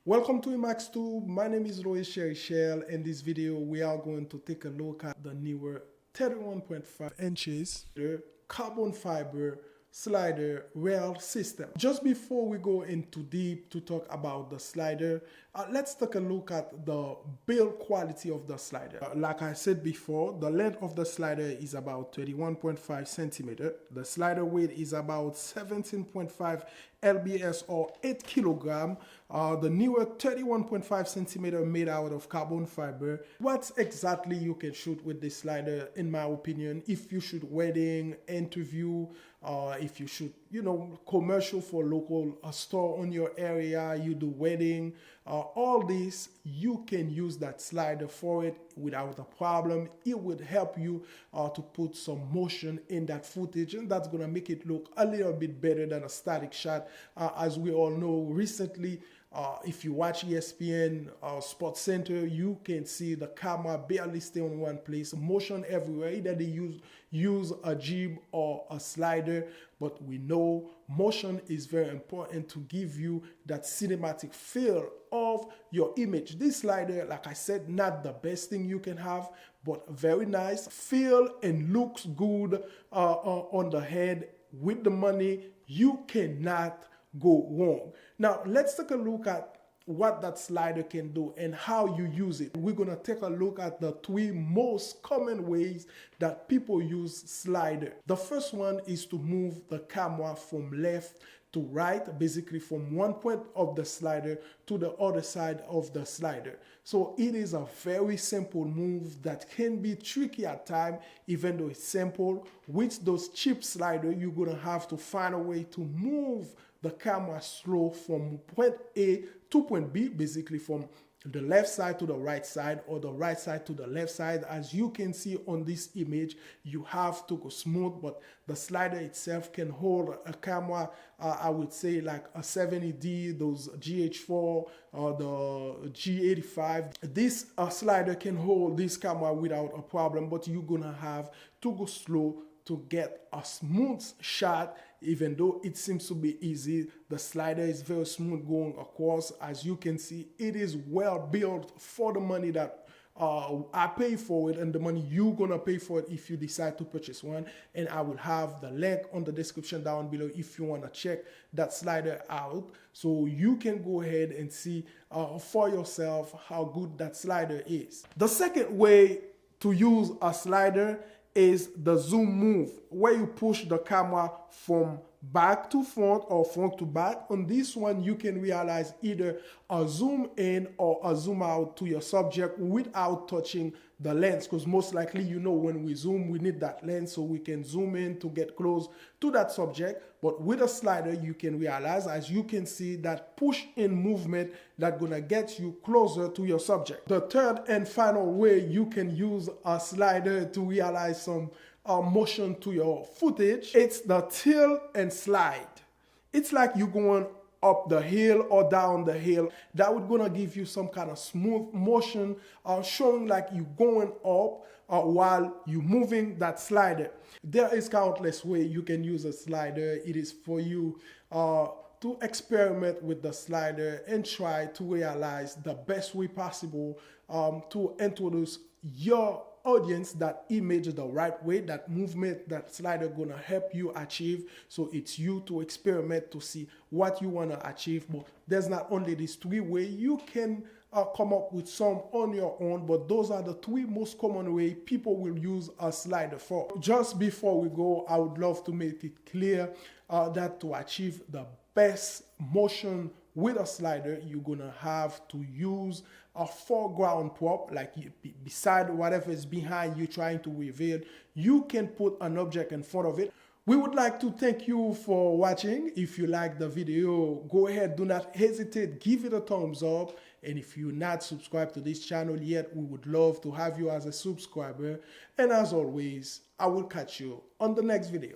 Welcome to Emax 2. My name is Roy Shell. In this video, we are going to take a look at the Neewer 31.5 inches carbon fiber slider rail system. Just before we go into deep to talk about the slider, let's take a look at the build quality of the slider. Like I said before, the length of the slider is about 31.5 centimeter. The slider weight is about 17.5 lbs or 8 kilogram. The Neewer 31.5 centimeter made out of carbon fiber. What exactly you can shoot with this slider, in my opinion, if you shoot wedding, interview, if you shoot, commercial for local store on your area, you do wedding, all this, you can use that slider for it without a problem. It would help you to put some motion in that footage, and that's gonna make it look a little bit better than a static shot. As we all know, recently, if you watch ESPN Sports Center, you can see the camera barely stay on one place, motion everywhere. Either they use a jib or a slider, but we know motion is very important to give you that cinematic feel of your image. This slider, like I said, not the best thing you can have, but very nice, feel and looks good on the head. With the money, you cannot go wrong. Now let's take a look at what that slider can do and how you use it. We're gonna take a look at the three most common ways that people use slider. The first one is to move the camera from left to right, basically from one point of the slider to the other side of the slider. So it is a very simple move that can be tricky at times, even though it's simple. With those cheap sliders, you're gonna have to find a way to move the camera slow from point A to point B, basically from the left side to the right side or the right side to the left side. As you can see on this image, you have to go smooth, but the slider itself can hold a camera, I would say like a 70D, those GH4 or the G85. This slider can hold this camera without a problem, but you're gonna have to go slow to get a smooth shot. Even though it seems to be easy, the slider is very smooth going across. As you can see, it is well built for the money that I pay for it and the money you're gonna pay for it if you decide to purchase one. And I will have the link on the description down below if you wanna check that slider out, so you can go ahead and see for yourself how good that slider is. The second way to use a slider is the zoom move, where you push the camera from back to front or front to back. On this one, you can realize either a zoom in or a zoom out to your subject without touching the lens, because most likely, when we zoom, we need that lens so we can zoom in to get close to that subject. But with a slider, you can realize, as you can see, that push in movement that's gonna get you closer to your subject. The third and final way you can use a slider to realize some motion to your footage, it's the tilt and slide. It's like you're going up the hill or down the hill. That would gonna give you some kind of smooth motion, showing like you're going up while you're moving that slider. There is countless ways you can use a slider. It is for you to experiment with the slider and try to realize the best way possible to introduce your audience that image the right way. That movement, that slider gonna help you achieve. So it's you to experiment to see what you wanna achieve. But there's not only these three ways, you can come up with some on your own, but those are the three most common ways people will use a slider for. Just before we go, I would love to make it clear that to achieve the best motion with a slider, you're gonna have to use a foreground prop, like beside whatever is behind you trying to reveal. You can put an object in front of it. We would like to thank you for watching. If you like the video, go ahead, do not hesitate, give it a thumbs up. And if you're not subscribed to this channel yet, we would love to have you as a subscriber. And as always, I will catch you on the next video.